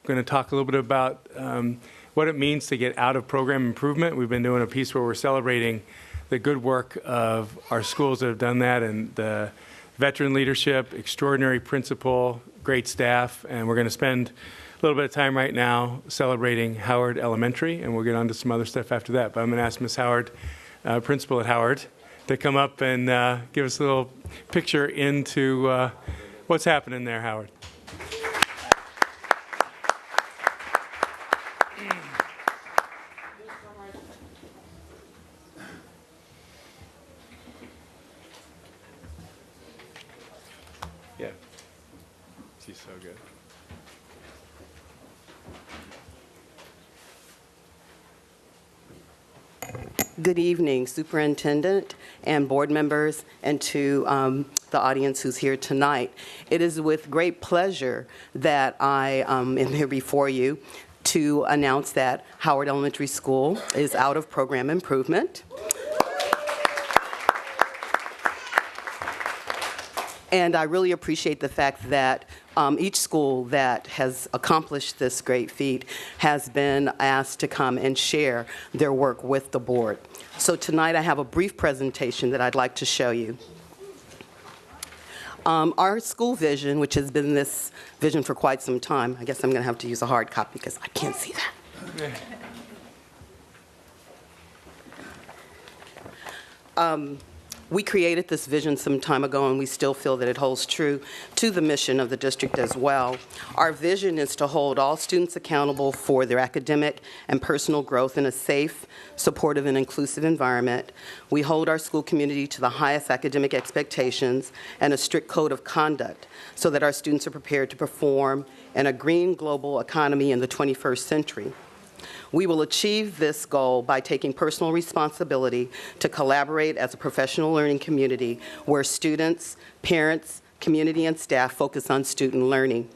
going to talk a little bit about what it means to get out of program improvement. We've been doing a piece where we're celebrating the good work of our schools that have done that, and the veteran leadership, extraordinary principal, great staff, and we're going to spend a little bit of time right now celebrating Howard Elementary, and we'll get on to some other stuff after that. But I'm going to ask Ms. Howard, principal at Howard, to come up and give us a little picture into what's happening there, Howard. Yeah, she's so good. Good evening, Superintendent and board members, and to the audience who's here tonight. It is with great pleasure that I am here before you to announce that Howard Elementary School is out of program improvement. And I really appreciate the fact that each school that has accomplished this great feat has been asked to come and share their work with the board. So tonight I have a brief presentation that I'd like to show you. Our school vision, which has been this vision for quite some time, I guess I'm going to have to use a hard copy because I can't see that. We created this vision some time ago, and we still feel that it holds true to the mission of the district as well. Our vision is to hold all students accountable for their academic and personal growth in a safe, supportive, and inclusive environment. We hold our school community to the highest academic expectations and a strict code of conduct so that our students are prepared to perform in a green global economy in the 21st century. We will achieve this goal by taking personal responsibility to collaborate as a professional learning community where students, parents, community, and staff focus on student learning.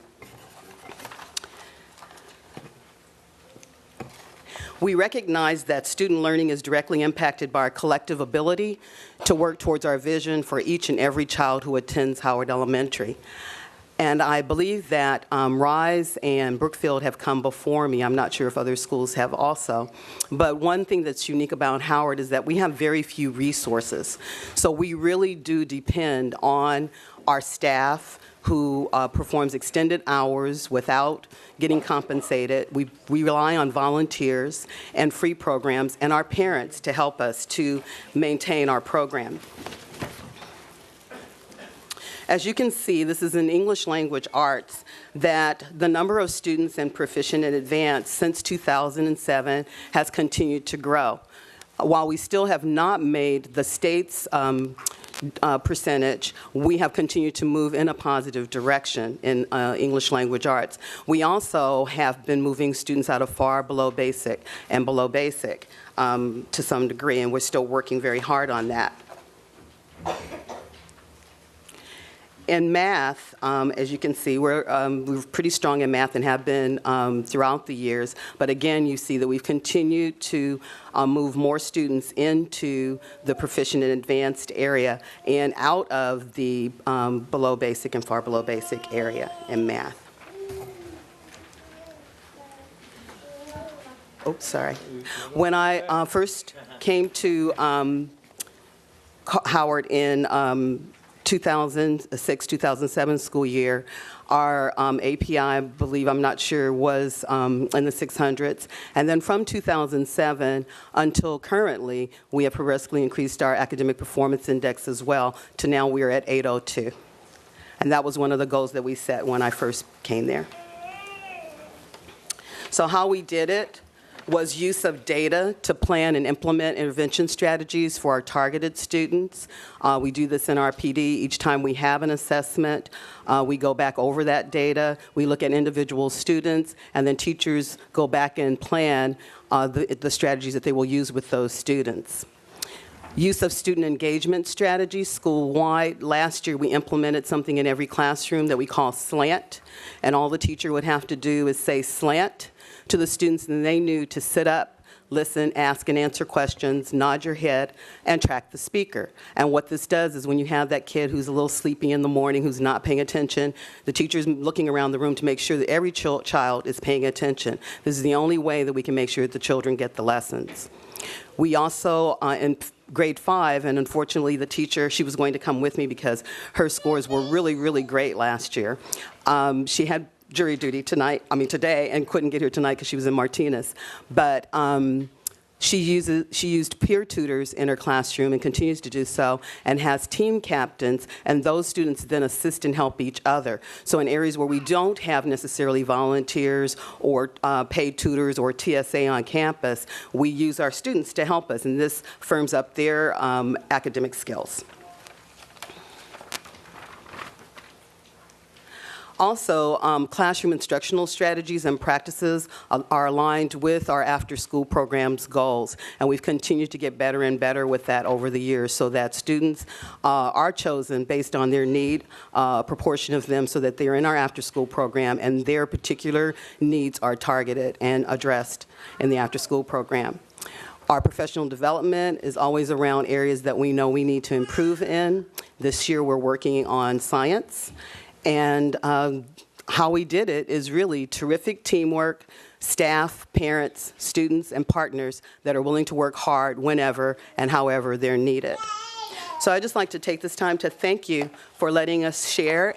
We recognize that student learning is directly impacted by our collective ability to work towards our vision for each and every child who attends Howard Elementary. And I believe that Rise and Brookfield have come before me. I'm not sure if other schools have also. But one thing that's unique about Howard is that we have very few resources. So we really do depend on our staff who performs extended hours without getting compensated. We rely on volunteers and free programs and our parents to help us to maintain our program. As you can see, this is in English language arts, that the number of students in Proficient and Advanced since 2007 has continued to grow. While we still have not made the state's percentage, we have continued to move in a positive direction in English language arts. We also have been moving students out of far below basic and below basic to some degree, and we're still working very hard on that. In math, as you can see, we're pretty strong in math and have been throughout the years. But again, you see that we've continued to move more students into the Proficient and Advanced area and out of the below basic and far below basic area in math. Oh, sorry. When I first came to Howard in 2006-2007 school year, our API, I believe, I'm not sure, was in the 600s. And then from 2007 until currently, we have progressively increased our academic performance index as well to now we're at 802. And that was one of the goals that we set when I first came there. So how we did it was use of data to plan and implement intervention strategies for our targeted students. We do this in our PD. Each time we have an assessment, we go back over that data. We look at individual students, and then teachers go back and plan the strategies that they will use with those students. Use of student engagement strategies school-wide. Last year, we implemented something in every classroom that we call SLANT, and all the teacher would have to do is say SLANT to the students, and they knew to sit up listen, ask, and answer questions, nod your head, and track the speaker. And what this does is when you have that kid who's a little sleepy in the morning, who's not paying attention, the teacher's looking around the room to make sure that every child is paying attention. This is the only way that we can make sure that the children get the lessons. We also, in grade 5, and unfortunately the teacher, she was going to come with me because her scores were really, really great last year. She had jury duty today, and couldn't get here tonight because she was in Martinez. But she used peer tutors in her classroom and continues to do so, and has team captains, and those students then assist and help each other. So in areas where we don't have necessarily volunteers or paid tutors or TSA on campus, we use our students to help us, and this firms up their academic skills. Also, classroom instructional strategies and practices are aligned with our after-school program's goals, and we've continued to get better and better with that over the years so that students are chosen based on their need, a proportion of them, so that they're in our after-school program and their particular needs are targeted and addressed in the after-school program. Our professional development is always around areas that we know we need to improve in. This year we're working on science. And how we did it is really terrific teamwork, staff, parents, students, and partners that are willing to work hard whenever and however they're needed. So I'd just like to take this time to thank you for letting us share.